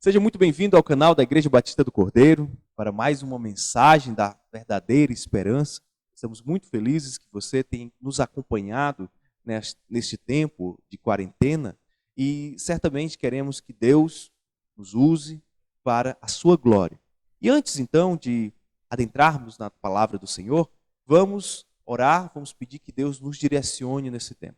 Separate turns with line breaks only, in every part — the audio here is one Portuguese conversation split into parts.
Seja muito bem-vindo ao canal da Igreja Batista do Cordeiro para mais uma mensagem da verdadeira esperança. Estamos muito felizes que você tem nos acompanhado neste tempo de quarentena e certamente queremos que Deus nos use para a sua glória. E antes então de adentrarmos na palavra do Senhor, vamos orar, vamos pedir que Deus nos direcione nesse tempo.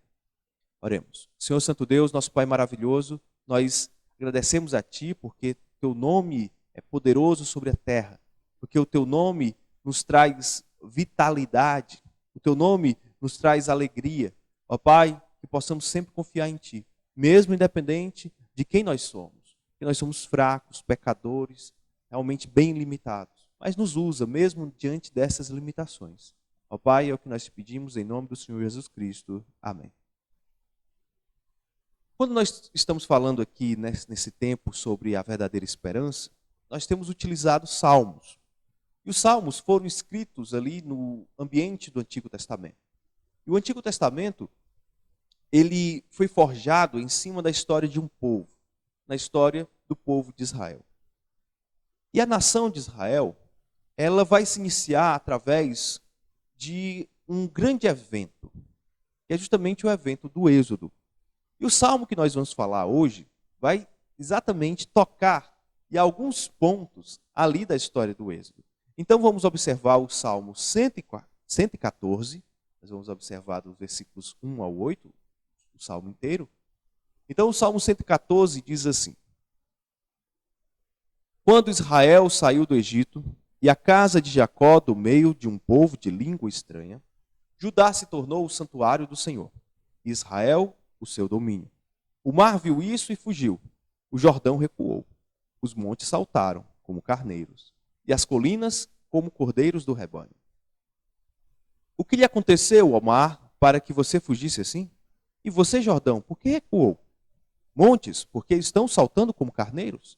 Oremos. Senhor Santo Deus, nosso Pai maravilhoso, nós agradecemos a Ti porque Teu nome é poderoso sobre a terra, porque o Teu nome nos traz vitalidade, o Teu nome nos traz alegria. Ó Pai, que possamos sempre confiar em Ti, mesmo independente de quem nós somos. Que nós somos fracos, pecadores, realmente bem limitados, mas nos usa mesmo diante dessas limitações. Ó Pai, é o que nós te pedimos em nome do Senhor Jesus Cristo. Amém. Quando nós estamos falando aqui nesse tempo sobre a verdadeira esperança, nós temos utilizado salmos. E os salmos foram escritos ali no ambiente do Antigo Testamento. E o Antigo Testamento, ele foi forjado em cima da história de um povo, na história do povo de Israel. E a nação de Israel, ela vai se iniciar através de um grande evento, que é justamente o evento do Êxodo. E o salmo que nós vamos falar hoje vai exatamente tocar em alguns pontos ali da história do Êxodo. Então vamos observar o salmo 114, nós vamos observar dos versículos 1 ao 8, o salmo inteiro. Então o salmo 114 diz assim: Quando Israel saiu do Egito e a casa de Jacó do meio de um povo de língua estranha, Judá se tornou o santuário do Senhor, e Israel o seu domínio. O mar viu isso e fugiu. O Jordão recuou. Os montes saltaram como carneiros, e as colinas como cordeiros do rebanho. O que lhe aconteceu ao mar para que você fugisse assim? E você, Jordão, por que recuou? Montes, porque estão saltando como carneiros?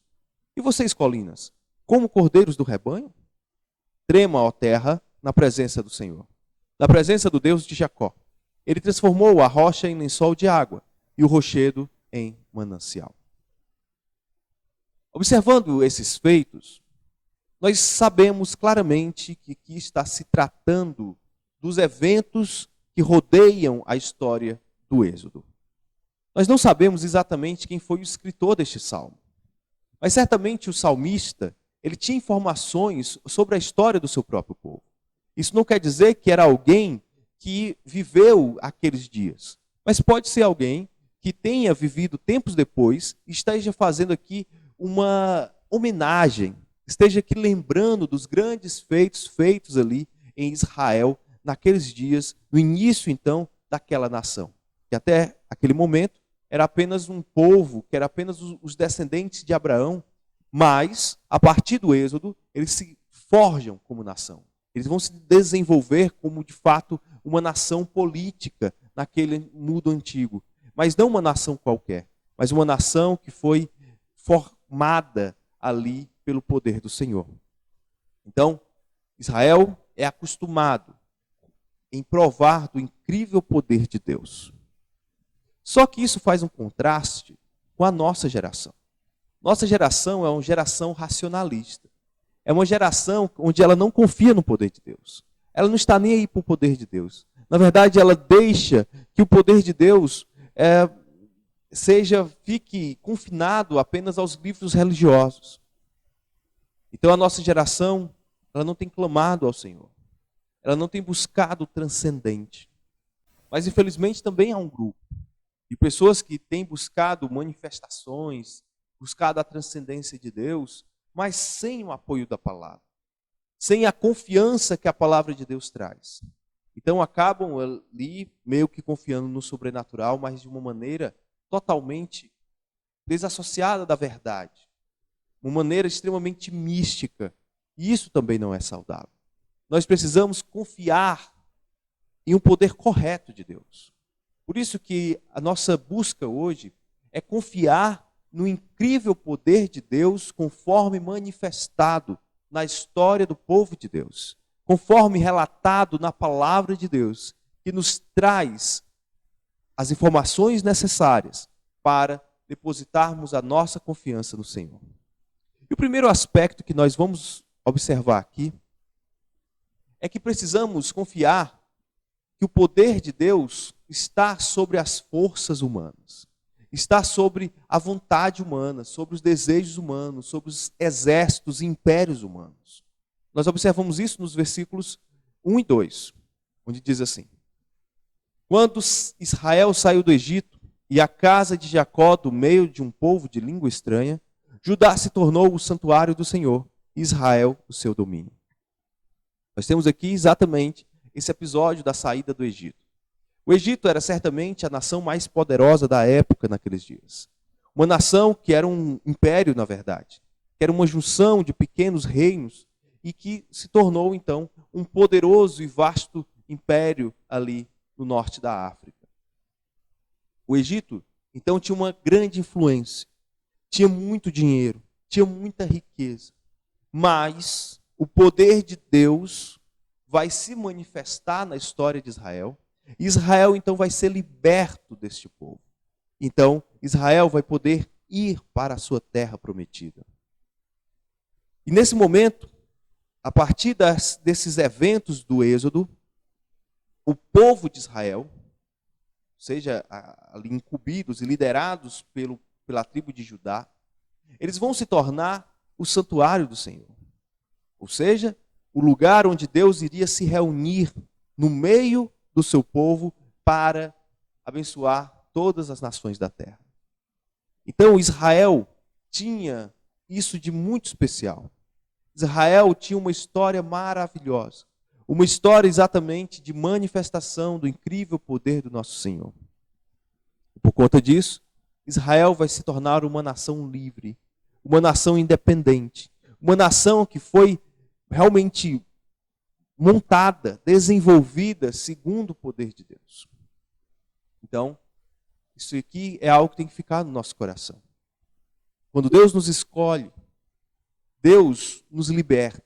E vocês, colinas, como cordeiros do rebanho? Trema, ó terra, na presença do Senhor, na presença do Deus de Jacó. Ele transformou a rocha em lençol de água e o rochedo em manancial. Observando esses feitos, nós sabemos claramente que aqui está se tratando dos eventos que rodeiam a história do Êxodo. Nós não sabemos exatamente quem foi o escritor deste salmo, mas certamente o salmista, ele tinha informações sobre a história do seu próprio povo. Isso não quer dizer que era alguém que viveu aqueles dias, mas pode ser alguém que tenha vivido tempos depois e esteja fazendo aqui uma homenagem, esteja aqui lembrando dos grandes feitos ali em Israel naqueles dias, no início então daquela nação, que até aquele momento era apenas um povo, que era apenas os descendentes de Abraão, mas a partir do Êxodo eles se forjam como nação. Eles vão se desenvolver como, de fato, uma nação política naquele mundo antigo. Mas não uma nação qualquer, mas uma nação que foi formada ali pelo poder do Senhor. Então, Israel é acostumado em provar do incrível poder de Deus. Só que isso faz um contraste com a nossa geração. Nossa geração é uma geração racionalista. É uma geração onde ela não confia no poder de Deus. Ela não está nem aí para o poder de Deus. Na verdade, ela deixa que o poder de Deus fique confinado apenas aos livros religiosos. Então a nossa geração, ela não tem clamado ao Senhor. Ela não tem buscado o transcendente. Mas infelizmente também há um grupo de pessoas que têm buscado manifestações, buscado a transcendência de Deus, mas sem o apoio da palavra, sem a confiança que a palavra de Deus traz. Então acabam ali meio que confiando no sobrenatural, mas de uma maneira totalmente desassociada da verdade, uma maneira extremamente mística. E isso também não é saudável. Nós precisamos confiar em um poder correto de Deus. Por isso que a nossa busca hoje é confiar no incrível poder de Deus conforme manifestado na história do povo de Deus, conforme relatado na palavra de Deus, que nos traz as informações necessárias para depositarmos a nossa confiança no Senhor. E o primeiro aspecto que nós vamos observar aqui é que precisamos confiar que o poder de Deus está sobre as forças humanas, está sobre a vontade humana, sobre os desejos humanos, sobre os exércitos e impérios humanos. Nós observamos isso nos versículos 1 e 2, onde diz assim: quando Israel saiu do Egito e a casa de Jacó do meio de um povo de língua estranha, Judá se tornou o santuário do Senhor, e Israel o seu domínio. Nós temos aqui exatamente esse episódio da saída do Egito. O Egito era certamente a nação mais poderosa da época naqueles dias. Uma nação que era um império, na verdade, que era uma junção de pequenos reinos e que se tornou, então, um poderoso e vasto império ali no norte da África. O Egito, então, tinha uma grande influência, tinha muito dinheiro, tinha muita riqueza, mas o poder de Deus vai se manifestar na história de Israel. Israel, então, vai ser liberto deste povo. Então, Israel vai poder ir para a sua terra prometida. E nesse momento, a partir desses eventos do Êxodo, o povo de Israel, ou seja, ali incumbidos e liderados pela tribo de Judá, eles vão se tornar o santuário do Senhor. Ou seja, o lugar onde Deus iria se reunir no meio do seu povo para abençoar todas as nações da terra. Então Israel tinha isso de muito especial. Israel tinha uma história maravilhosa, uma história exatamente de manifestação do incrível poder do nosso Senhor. E por conta disso, Israel vai se tornar uma nação livre, uma nação independente, uma nação que foi realmente montada, desenvolvida segundo o poder de Deus. Então, isso aqui é algo que tem que ficar no nosso coração. Quando Deus nos escolhe, Deus nos liberta,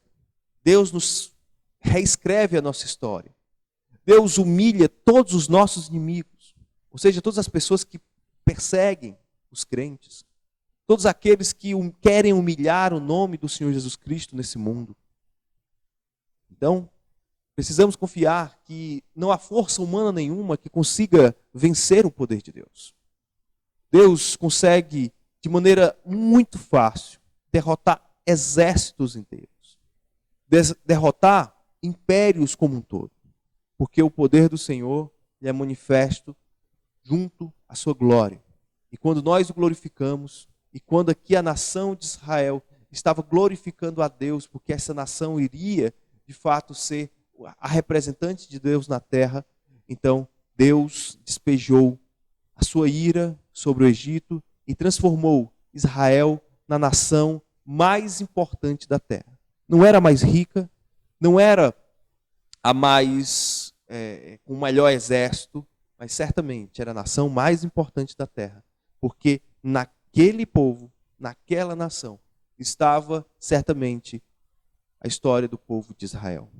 Deus nos reescreve a nossa história. Deus humilha todos os nossos inimigos, ou seja, todas as pessoas que perseguem os crentes, todos aqueles que querem humilhar o nome do Senhor Jesus Cristo nesse mundo. Então, precisamos confiar que não há força humana nenhuma que consiga vencer o poder de Deus. Deus consegue, de maneira muito fácil, derrotar exércitos inteiros, derrotar impérios como um todo, porque o poder do Senhor é manifesto junto à sua glória. E quando nós o glorificamos, e quando aqui a nação de Israel estava glorificando a Deus, porque essa nação iria, de fato, ser a representante de Deus na terra, então Deus despejou a sua ira sobre o Egito e transformou Israel na nação mais importante da terra. Não era a mais rica, não era a mais com o melhor exército, mas certamente era a nação mais importante da terra, porque naquele povo, naquela nação, estava certamente a história do povo de Israel.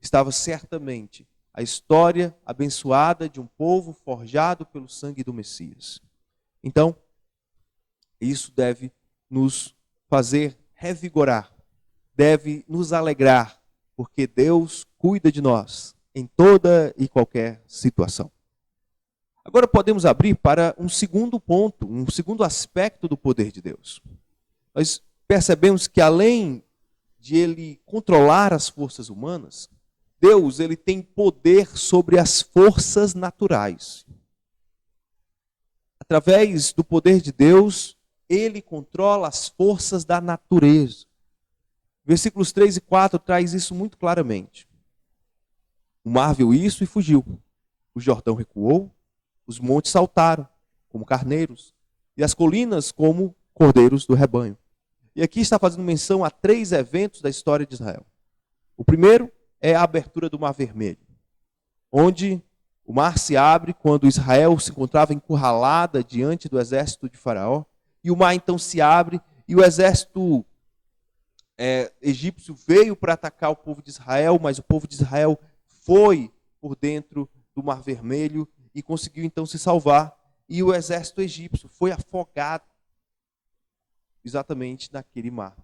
Estava certamente a história abençoada de um povo forjado pelo sangue do Messias. Então, isso deve nos fazer revigorar, deve nos alegrar, porque Deus cuida de nós em toda e qualquer situação. Agora podemos abrir para um segundo ponto, um segundo aspecto do poder de Deus. Nós percebemos que além de ele controlar as forças humanas, Deus ele tem poder sobre as forças naturais. Através do poder de Deus, ele controla as forças da natureza. Versículos 3 e 4 traz isso muito claramente. O mar viu isso e fugiu. O Jordão recuou, os montes saltaram, como carneiros, e as colinas como cordeiros do rebanho. E aqui está fazendo menção a 3 eventos da história de Israel. O primeiro é a abertura do Mar Vermelho, onde o mar se abre quando Israel se encontrava encurralada diante do exército de Faraó, e o mar então se abre e o exército egípcio veio para atacar o povo de Israel, mas o povo de Israel foi por dentro do Mar Vermelho e conseguiu então se salvar, e o exército egípcio foi afogado exatamente naquele mar.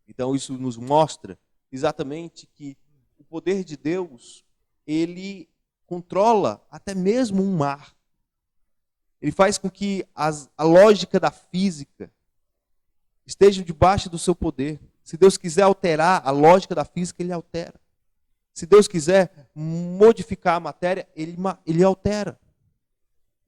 Então isso nos mostra exatamente que o poder de Deus, ele controla até mesmo um mar. Ele faz com que a lógica da física esteja debaixo do seu poder. Se Deus quiser alterar a lógica da física, Ele altera. Se Deus quiser modificar a matéria, Ele altera.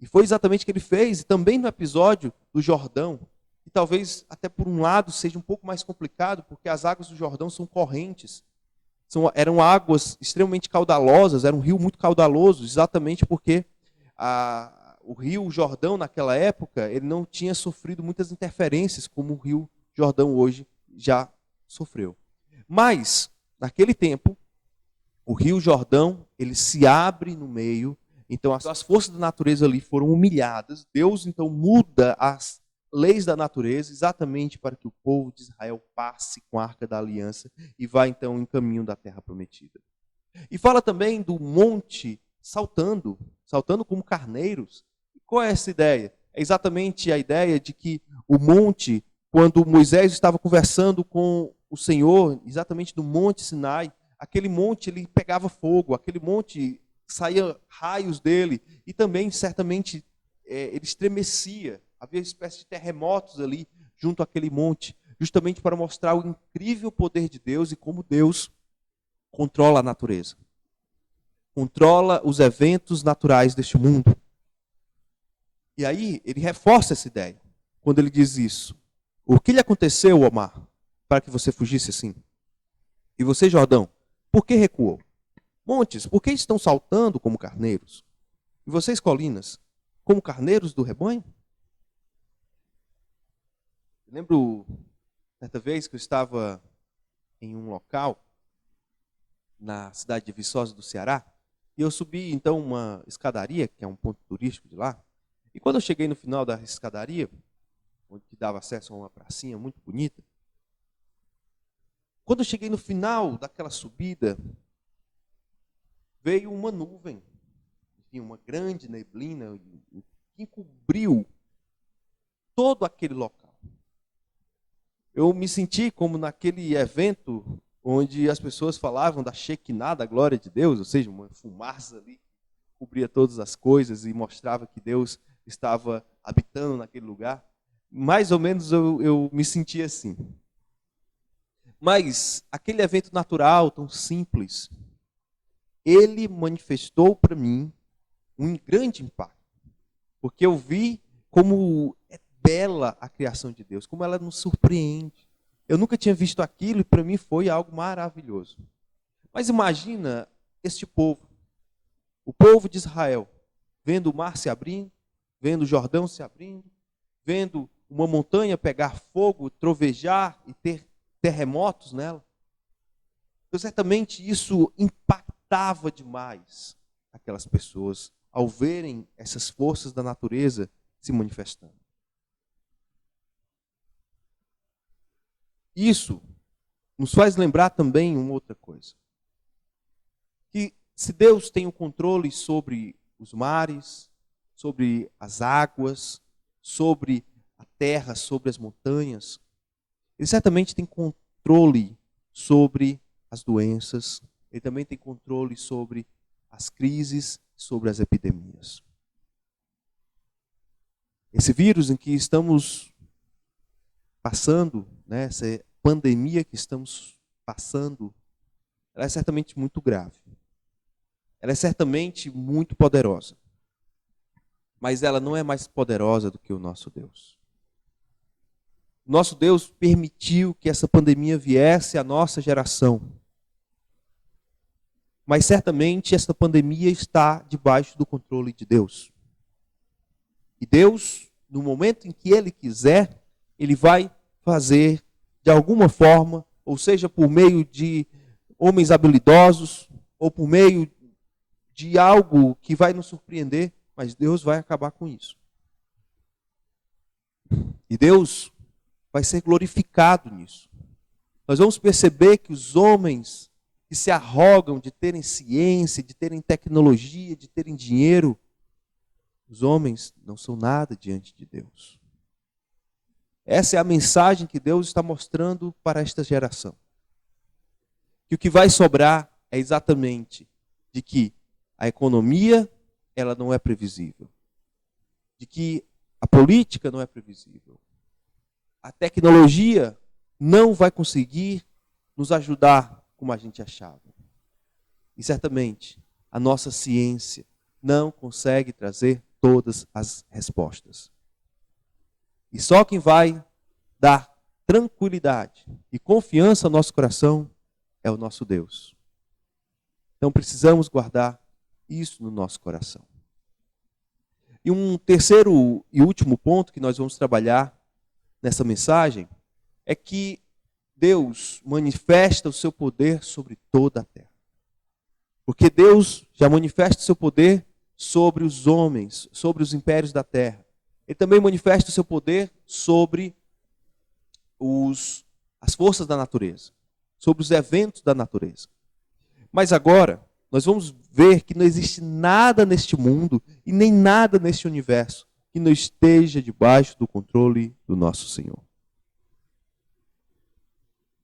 E foi exatamente o que Ele fez. E também no episódio do Jordão, que talvez até por um lado seja um pouco mais complicado, porque as águas do Jordão são correntes. Eram águas extremamente caudalosas, era um rio muito caudaloso, exatamente porque o rio Jordão, naquela época, ele não tinha sofrido muitas interferências, como o rio Jordão hoje já sofreu. Mas, naquele tempo, o rio Jordão, ele se abre no meio, então as forças da natureza ali foram humilhadas. Deus, então, muda as leis da natureza exatamente para que o povo de Israel passe com a Arca da Aliança e vá, então, em caminho da Terra Prometida. E fala também do monte saltando como carneiros. Qual é essa ideia? É exatamente a ideia de que o monte, quando Moisés estava conversando com o Senhor, exatamente no Monte Sinai, aquele monte ele pegava fogo, aquele monte saía raios dele, e também, certamente, ele estremecia. Havia uma espécie de terremotos ali, junto àquele monte, justamente para mostrar o incrível poder de Deus e como Deus controla a natureza. Controla os eventos naturais deste mundo. E aí, ele reforça essa ideia, quando ele diz isso. O que lhe aconteceu, ó mar, para que você fugisse assim? E você, Jordão, por que recuou? Montes, por que estão saltando como carneiros? E vocês, colinas, como carneiros do rebanho? Eu lembro, certa vez, que eu estava em um local, na cidade de Viçosa do Ceará, e eu subi, então, uma escadaria, que é um ponto turístico de lá. E quando eu cheguei no final da escadaria, onde dava acesso a uma pracinha muito bonita, quando eu cheguei no final daquela subida, veio uma nuvem, enfim, uma grande neblina, que encobriu todo aquele local. Eu me senti como naquele evento onde as pessoas falavam da Shekinah, da glória de Deus, ou seja, uma fumaça ali que cobria todas as coisas e mostrava que Deus estava habitando naquele lugar. Mais ou menos eu me senti assim. Mas aquele evento natural, tão simples, ele manifestou para mim um grande impacto. Porque eu vi como é bela a criação de Deus, como ela nos surpreende. Eu nunca tinha visto aquilo e para mim foi algo maravilhoso. Mas imagina este povo, o povo de Israel, vendo o mar se abrindo, vendo o Jordão se abrindo, vendo uma montanha pegar fogo, trovejar e ter terremotos nela. Então, certamente isso impactava demais aquelas pessoas ao verem essas forças da natureza se manifestando. Isso nos faz lembrar também uma outra coisa. Que se Deus tem o controle sobre os mares, sobre as águas, sobre a terra, sobre as montanhas, Ele certamente tem controle sobre as doenças, Ele também tem controle sobre as crises, sobre as epidemias. Esse vírus em que estamos passando, né, essa pandemia que estamos passando, ela é certamente muito grave. Ela é certamente muito poderosa. Mas ela não é mais poderosa do que o nosso Deus. Nosso Deus permitiu que essa pandemia viesse à nossa geração. Mas certamente essa pandemia está debaixo do controle de Deus. E Deus, no momento em que Ele quiser, Ele vai fazer de alguma forma, ou seja, por meio de homens habilidosos, ou por meio de algo que vai nos surpreender, mas Deus vai acabar com isso. E Deus vai ser glorificado nisso. Nós vamos perceber que os homens que se arrogam de terem ciência, de terem tecnologia, de terem dinheiro, os homens não são nada diante de Deus. Essa é a mensagem que Deus está mostrando para esta geração. Que o que vai sobrar é exatamente de que a economia, ela não é previsível. De que a política não é previsível. A tecnologia não vai conseguir nos ajudar como a gente achava. E certamente a nossa ciência não consegue trazer todas as respostas. E só quem vai dar tranquilidade e confiança ao nosso coração é o nosso Deus. Então precisamos guardar isso no nosso coração. E um terceiro e último ponto que nós vamos trabalhar nessa mensagem é que Deus manifesta o seu poder sobre toda a terra. Porque Deus já manifesta o seu poder sobre os homens, sobre os impérios da terra. Ele também manifesta o seu poder sobre as forças da natureza, sobre os eventos da natureza. Mas agora, nós vamos ver que não existe nada neste mundo e nem nada neste universo que não esteja debaixo do controle do nosso Senhor.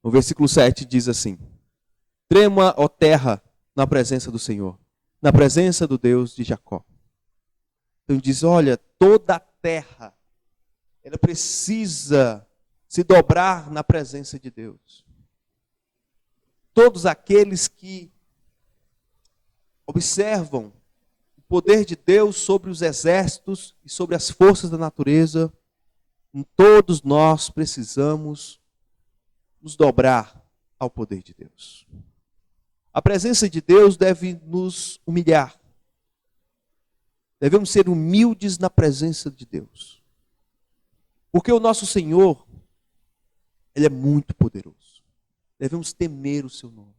No versículo 7 diz assim: trema, ó terra, na presença do Senhor, na presença do Deus de Jacó. Então diz, olha, toda a terra, ela precisa se dobrar na presença de Deus. Todos aqueles que observam o poder de Deus sobre os exércitos e sobre as forças da natureza, todos nós precisamos nos dobrar ao poder de Deus. A presença de Deus deve nos humilhar. Devemos ser humildes na presença de Deus. Porque o nosso Senhor, Ele é muito poderoso. Devemos temer o seu nome.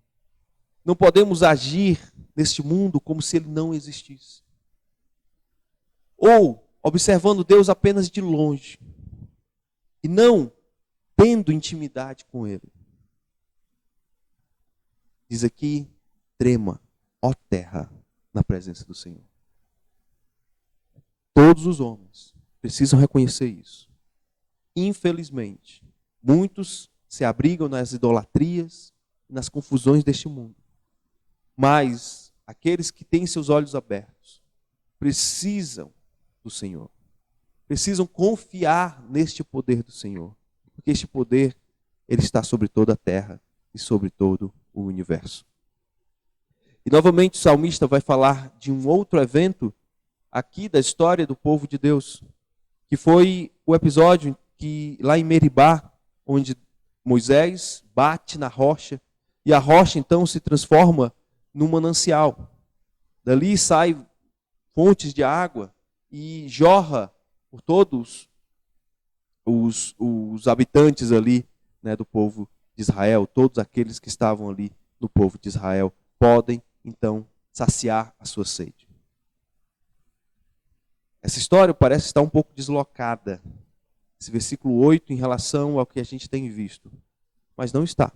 Não podemos agir neste mundo como se Ele não existisse. Ou observando Deus apenas de longe. E não tendo intimidade com Ele. Diz aqui, trema, ó terra, na presença do Senhor. Todos os homens precisam reconhecer isso. Infelizmente, muitos se abrigam nas idolatrias, nas confusões deste mundo. Mas aqueles que têm seus olhos abertos precisam do Senhor. Precisam confiar neste poder do Senhor. Porque este poder, ele está sobre toda a terra e sobre todo o universo. E novamente o salmista vai falar de um outro evento aqui da história do povo de Deus, que foi o episódio que lá em Meribá, onde Moisés bate na rocha, e a rocha então se transforma num manancial. Dali saem fontes de água e jorra por todos os habitantes ali, né, do povo de Israel. Todos aqueles que estavam ali no povo de Israel podem então saciar a sua sede. Essa história parece estar um pouco deslocada, esse versículo 8, em relação ao que a gente tem visto. Mas não está.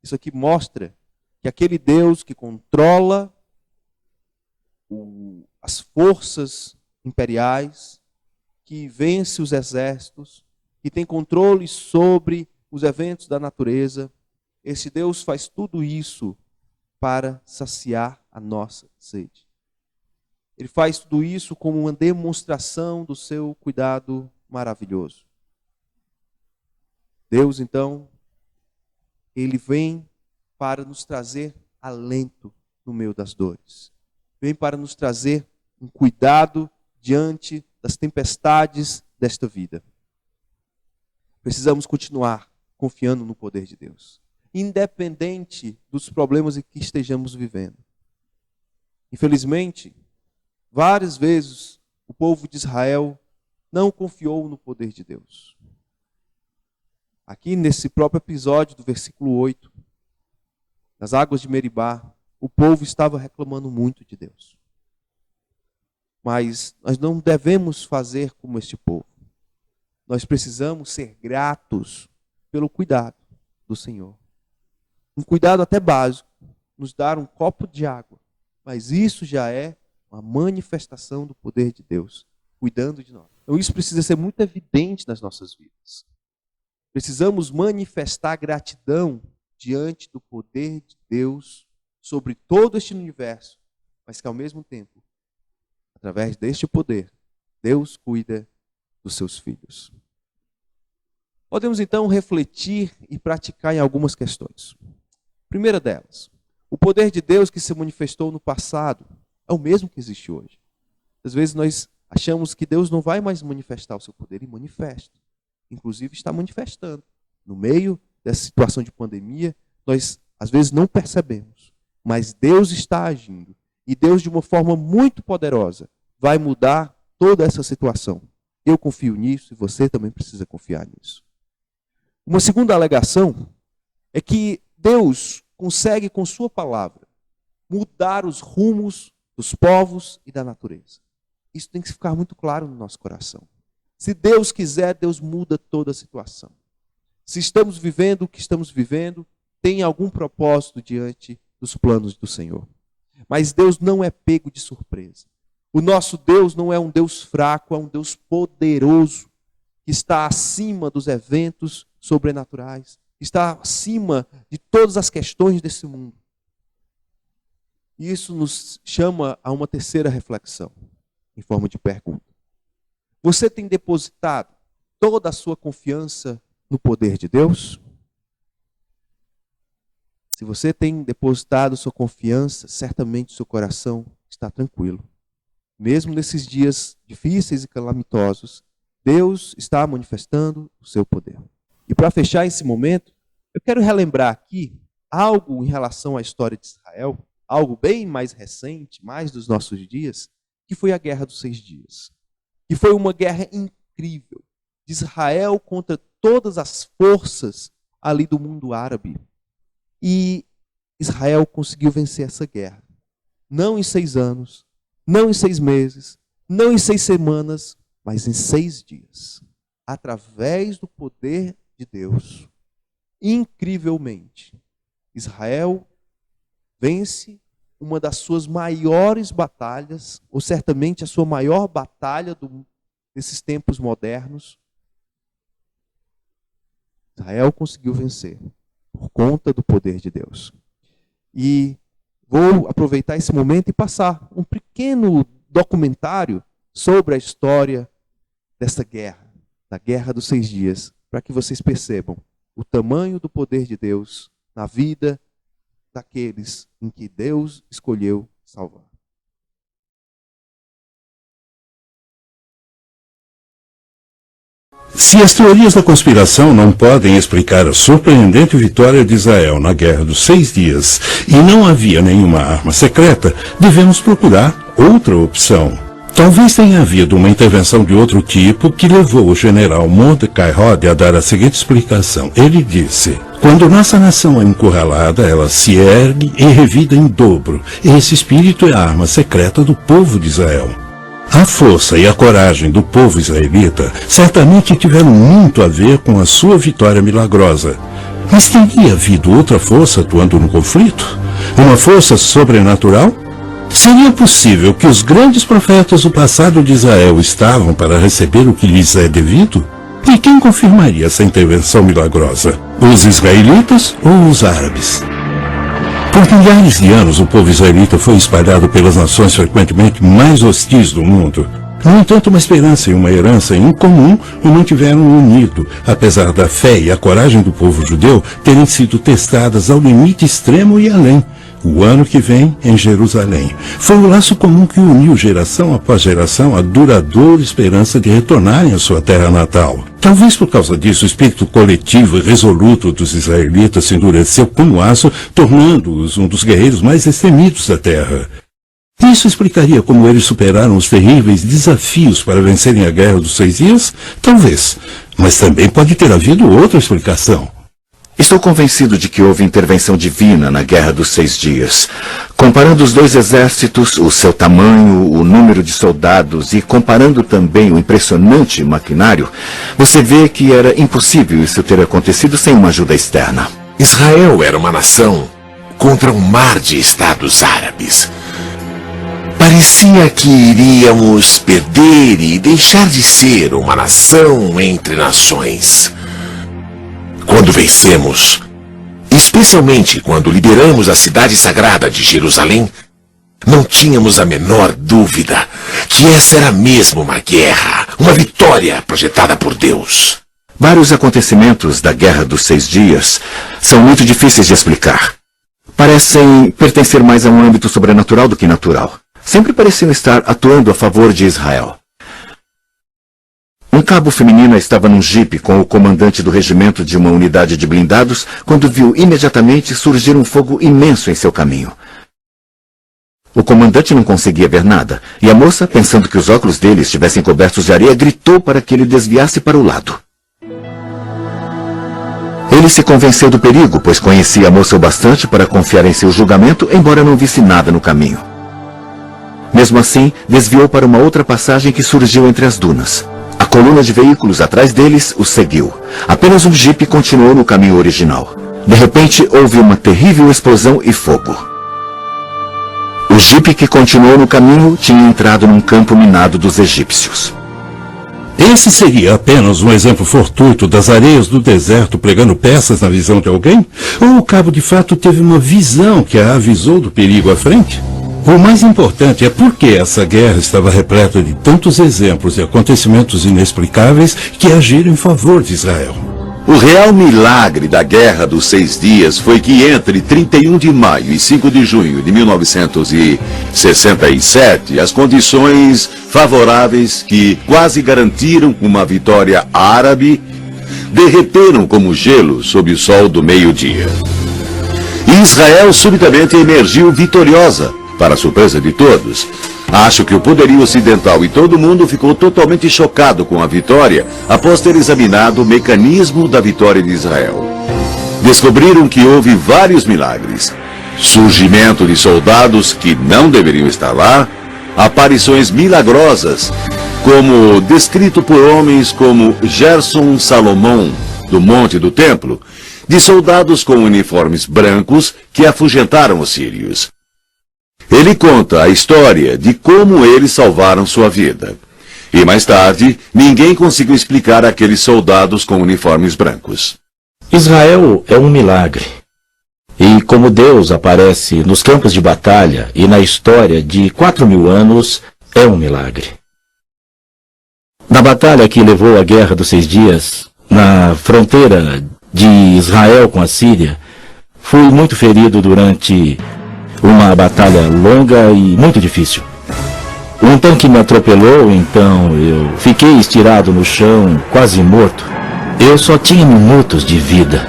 Isso aqui mostra que aquele Deus que controla as forças imperiais, que vence os exércitos, que tem controle sobre os eventos da natureza, esse Deus faz tudo isso para saciar a nossa sede. Ele faz tudo isso como uma demonstração do seu cuidado maravilhoso. Deus, então, Ele vem para nos trazer alento no meio das dores. Vem para nos trazer um cuidado diante das tempestades desta vida. Precisamos continuar confiando no poder de Deus, independente dos problemas em que estejamos vivendo. Infelizmente, várias vezes o povo de Israel não confiou no poder de Deus. Aqui nesse próprio episódio do versículo 8, nas águas de Meribá, o povo estava reclamando muito de Deus. Mas nós não devemos fazer como este povo. Nós precisamos ser gratos pelo cuidado do Senhor. Um cuidado até básico, nos dar um copo de água. Mas isso já é uma manifestação do poder de Deus, cuidando de nós. Então isso precisa ser muito evidente nas nossas vidas. Precisamos manifestar gratidão diante do poder de Deus sobre todo este universo, mas que ao mesmo tempo, através deste poder, Deus cuida dos seus filhos. Podemos então refletir e praticar em algumas questões. Primeira delas, o poder de Deus que se manifestou no passado é o mesmo que existe hoje. Às vezes nós achamos que Deus não vai mais manifestar o seu poder, e manifesta. Inclusive está manifestando. No meio dessa situação de pandemia, nós às vezes não percebemos, mas Deus está agindo. E Deus, de uma forma muito poderosa, vai mudar toda essa situação. Eu confio nisso e você também precisa confiar nisso. Uma segunda alegação é que Deus consegue, com sua palavra, mudar os rumos dos povos e da natureza. Isso tem que ficar muito claro no nosso coração. Se Deus quiser, Deus muda toda a situação. Se estamos vivendo o que estamos vivendo, tem algum propósito diante dos planos do Senhor. Mas Deus não é pego de surpresa. O nosso Deus não é um Deus fraco, é um Deus poderoso, que está acima dos eventos sobrenaturais, está acima de todas as questões desse mundo. E isso nos chama a uma terceira reflexão, em forma de pergunta. Você tem depositado toda a sua confiança no poder de Deus? Se você tem depositado sua confiança, certamente seu coração está tranquilo. Mesmo nesses dias difíceis e calamitosos, Deus está manifestando o seu poder. E para fechar esse momento, eu quero relembrar aqui algo em relação à história de Israel, algo bem mais recente, mais dos nossos dias, que foi a Guerra dos 6 Dias. Que foi uma guerra incrível de Israel contra todas as forças ali do mundo árabe. E Israel conseguiu vencer essa guerra. Não em 6 anos, não em 6 meses, não em 6 semanas, mas em 6 dias. Através do poder de Deus. Incrivelmente, Israel vence uma das suas maiores batalhas, ou certamente a sua maior batalha desses tempos modernos. Israel conseguiu vencer por conta do poder de Deus. E vou aproveitar esse momento e passar um pequeno documentário sobre a história dessa guerra, da Guerra dos 6 Dias, para que vocês percebam o tamanho do poder de Deus na vida daqueles em que Deus escolheu salvar.
Se as teorias da conspiração não podem explicar a surpreendente vitória de Israel na Guerra dos 6 Dias e não havia nenhuma arma secreta, devemos procurar outra opção. Talvez tenha havido uma intervenção de outro tipo que levou o general Mordecai Rode a dar a seguinte explicação. Ele disse: quando nossa nação é encurralada, ela se ergue e revida em dobro. Esse espírito é a arma secreta do povo de Israel. A força e a coragem do povo israelita certamente tiveram muito a ver com a sua vitória milagrosa. Mas teria havido outra força atuando no conflito? Uma força sobrenatural? Seria possível que os grandes profetas do passado de Israel estavam para receber o que lhes é devido? E quem confirmaria essa intervenção milagrosa? Os israelitas ou os árabes? Por milhares de anos, o povo israelita foi espalhado pelas nações frequentemente mais hostis do mundo. No entanto, uma esperança e uma herança em comum o mantiveram unido, apesar da fé e a coragem do povo judeu terem sido testadas ao limite extremo e além. O ano que vem, em Jerusalém. Foi o laço comum que uniu geração após geração a duradoura esperança de retornarem à sua terra natal. Talvez por causa disso, o espírito coletivo e resoluto dos israelitas se endureceu como aço, tornando-os um dos guerreiros mais destemidos da terra. Isso explicaria como eles superaram os terríveis desafios para vencerem a Guerra dos 6 Dias? Talvez. Mas também pode ter havido outra explicação.
Estou convencido de que houve intervenção divina na Guerra dos 6 Dias. Comparando os dois exércitos, o seu tamanho, o número de soldados e comparando também o impressionante maquinário, você vê que era impossível isso ter acontecido sem uma ajuda externa.
Israel era uma nação contra um mar de estados árabes. Parecia que iríamos perder e deixar de ser uma nação entre nações. quando vencemos, especialmente quando liberamos a cidade sagrada de Jerusalém, não tínhamos a menor dúvida que essa era mesmo uma guerra, uma vitória projetada por Deus.
Vários acontecimentos da Guerra dos 6 Dias são muito difíceis de explicar. Parecem pertencer mais a um âmbito sobrenatural do que natural. Sempre pareciam estar atuando a favor de Israel. Um cabo feminino estava num jipe com o comandante do regimento de uma unidade de blindados quando viu imediatamente surgir um fogo imenso em seu caminho. O comandante não conseguia ver nada, e a moça, pensando que os óculos dele estivessem cobertos de areia, gritou para que ele desviasse para o lado. Ele se convenceu do perigo, pois conhecia a moça o bastante para confiar em seu julgamento, embora não visse nada no caminho. Mesmo assim, desviou para uma outra passagem que surgiu entre as dunas. A coluna de veículos atrás deles o seguiu. Apenas um jipe continuou no caminho original. De repente, houve uma terrível explosão e fogo. O jipe que continuou no caminho tinha entrado num campo minado dos egípcios.
Esse seria apenas um exemplo fortuito das areias do deserto pregando peças na visão de alguém? Ou o cabo de fato teve uma visão que a avisou do perigo à frente? O mais importante é por que essa guerra estava repleta de tantos exemplos e acontecimentos inexplicáveis que agiram em favor de Israel.
O real milagre da Guerra dos 6 Dias foi que entre 31 de maio e 5 de junho de 1967, as condições favoráveis que quase garantiram uma vitória árabe derreteram como gelo sob o sol do meio-dia. E Israel subitamente emergiu vitoriosa, para a surpresa de todos. Acho que o poderio ocidental e todo mundo ficou totalmente chocado com a vitória após ter examinado o mecanismo da vitória de Israel. Descobriram que houve vários milagres. Surgimento de soldados que não deveriam estar lá, aparições milagrosas, como descrito por homens como Gerson Salomão, do Monte do Templo, de soldados com uniformes brancos que afugentaram os sírios. Ele conta a história de como eles salvaram sua vida. E mais tarde, ninguém conseguiu explicar aqueles soldados com uniformes brancos.
Israel é um milagre. E como Deus aparece nos campos de batalha e na história de 4.000 anos, é um milagre. Na batalha que levou à Guerra dos 6 Dias, na fronteira de Israel com a Síria, fui muito ferido durante uma batalha longa e muito difícil. Um tanque me atropelou, então eu fiquei estirado no chão, quase morto. Eu só tinha minutos de vida.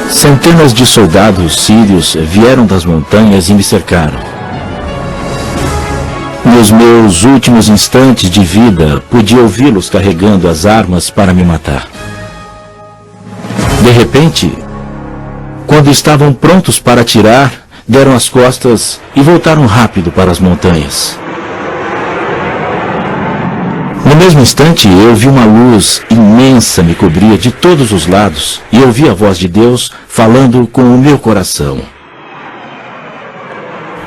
Centenas de soldados sírios vieram das montanhas e me cercaram. Nos meus últimos instantes de vida, pude ouvi-los carregando as armas para me matar. De repente, quando estavam prontos para atirar, deram as costas e voltaram rápido para as montanhas. No mesmo instante, eu vi uma luz imensa me cobrir de todos os lados e ouvi a voz de Deus falando com o meu coração.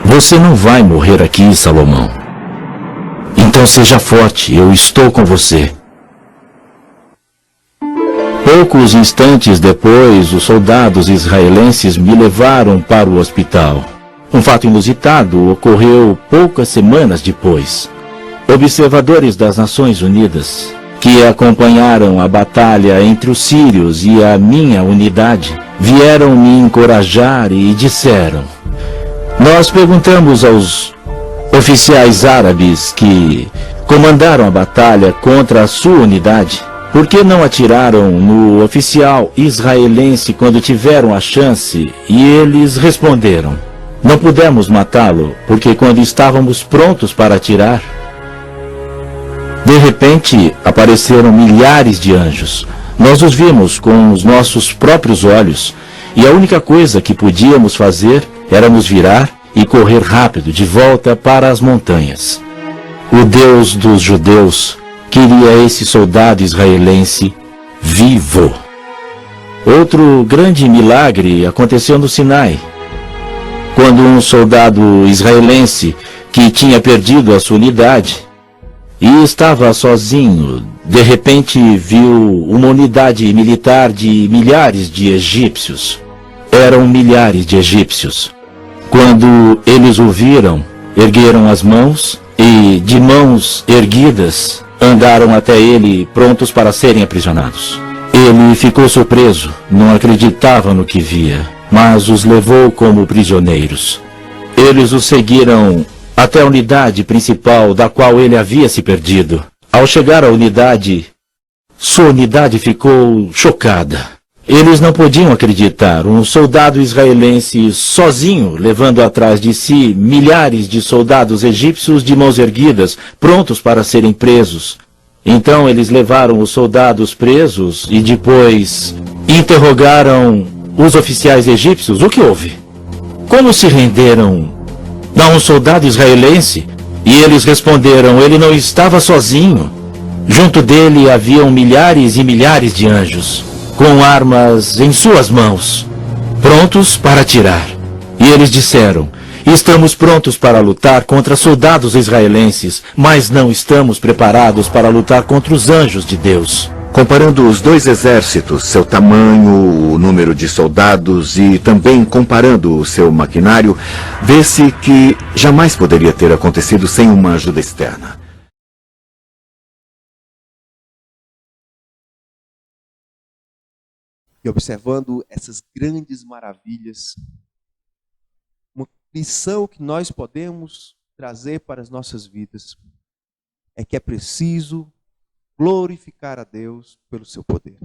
Você não vai morrer aqui, Salomão. Então seja forte, eu estou com você. Poucos instantes depois, os soldados israelenses me levaram para o hospital. Um fato inusitado ocorreu poucas semanas depois. Observadores das Nações Unidas, que acompanharam a batalha entre os sírios e a minha unidade, vieram me encorajar e disseram: nós perguntamos aos oficiais árabes que comandaram a batalha contra a sua unidade, por que não atiraram no oficial israelense quando tiveram a chance? E eles responderam: não pudemos matá-lo, porque quando estávamos prontos para atirar, de repente apareceram milhares de anjos. Nós os vimos com os nossos próprios olhos, e a única coisa que podíamos fazer era nos virar e correr rápido de volta para as montanhas. O Deus dos judeus queria esse soldado israelense vivo. Outro grande milagre aconteceu no Sinai, quando um soldado israelense que tinha perdido a sua unidade e estava sozinho de repente viu uma unidade militar de milhares de egípcios. Eram milhares de egípcios. Quando eles o viram, ergueram as mãos e, de mãos erguidas, andaram até ele, prontos para serem aprisionados. Ele ficou surpreso, não acreditava no que via, mas os levou como prisioneiros. Eles o seguiram até a unidade principal da qual ele havia se perdido. Ao chegar à unidade, sua unidade ficou chocada. Eles não podiam acreditar. Um soldado israelense sozinho, levando atrás de si milhares de soldados egípcios de mãos erguidas, prontos para serem presos. Então eles levaram os soldados presos e depois interrogaram os oficiais egípcios. O que houve? Como se renderam a um soldado israelense? E eles responderam, ele não estava sozinho. Junto dele haviam milhares e milhares de anjos, com armas em suas mãos, prontos para atirar. E eles disseram, estamos prontos para lutar contra soldados israelenses, mas não estamos preparados para lutar contra os anjos de Deus.
Comparando os dois exércitos, seu tamanho, o número de soldados e também comparando o seu maquinário, vê-se que jamais poderia ter acontecido sem uma ajuda externa.
E observando essas grandes maravilhas, uma lição que nós podemos trazer para as nossas vidas é que é preciso glorificar a Deus pelo seu poder.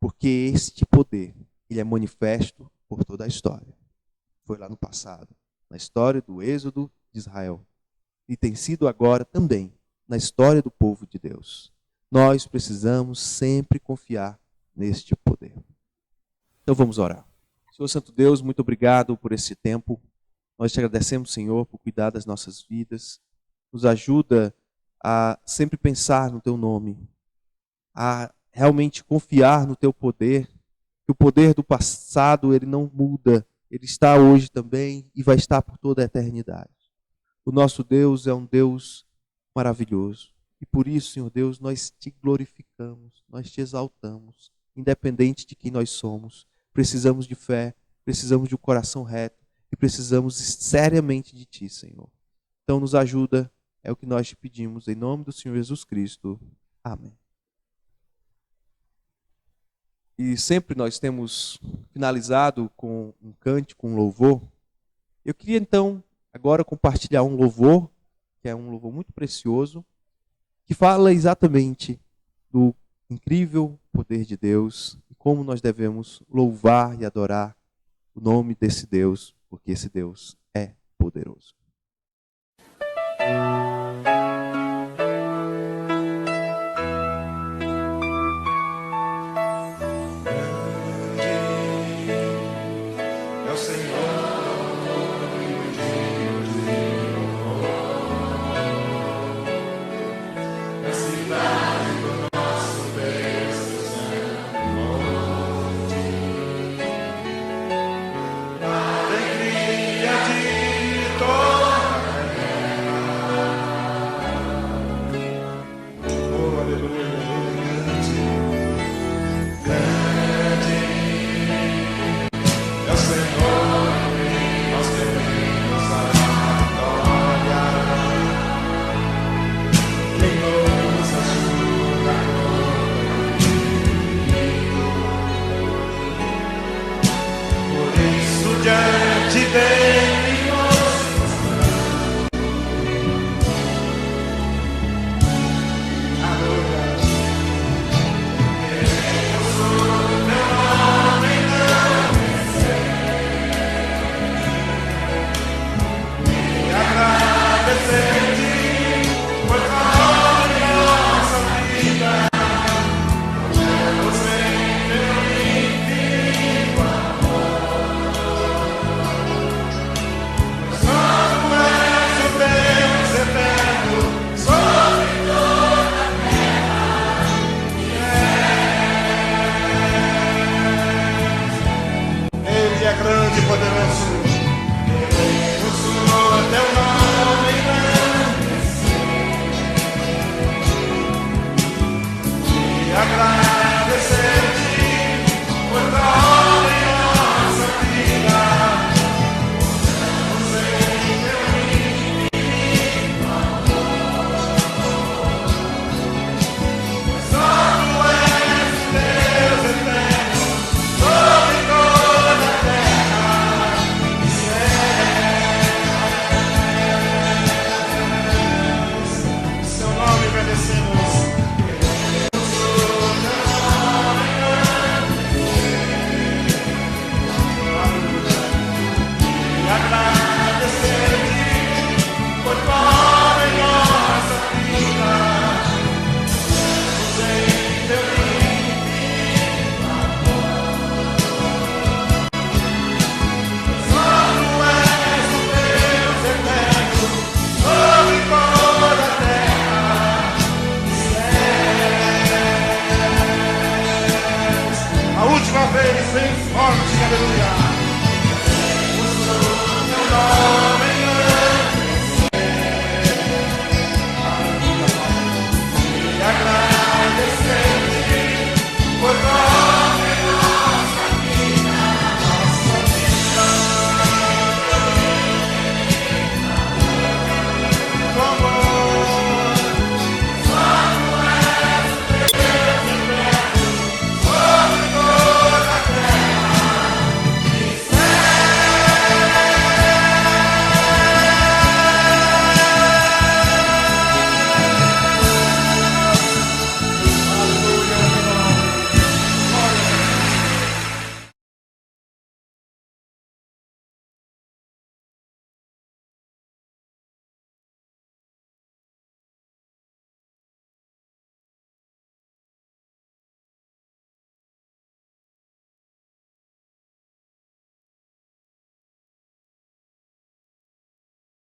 Porque este poder, ele é manifesto por toda a história. Foi lá no passado, na história do êxodo de Israel. E tem sido agora também na história do povo de Deus. Nós precisamos sempre confiar neste poder. Então vamos orar. Senhor Santo Deus, muito obrigado por esse tempo. Nós te agradecemos, Senhor, por cuidar das nossas vidas. Nos ajuda a sempre pensar no teu nome, a realmente confiar no teu poder, que o poder do passado ele não muda, ele está hoje também e vai estar por toda a eternidade. O nosso Deus é um Deus maravilhoso e por isso, Senhor Deus, nós te glorificamos, nós te exaltamos, independente de quem nós somos. Precisamos de fé, precisamos de um coração reto e precisamos seriamente de ti, Senhor. Então nos ajuda. É o que nós te pedimos, em nome do Senhor Jesus Cristo. Amém. E sempre nós temos finalizado com um cântico, um louvor. Eu queria então, agora, compartilhar um louvor, que é um louvor muito precioso, que fala exatamente do incrível poder de Deus e como nós devemos louvar e adorar o nome desse Deus, porque esse Deus é poderoso.
Grande e poderoso, o Senhor é teu nome.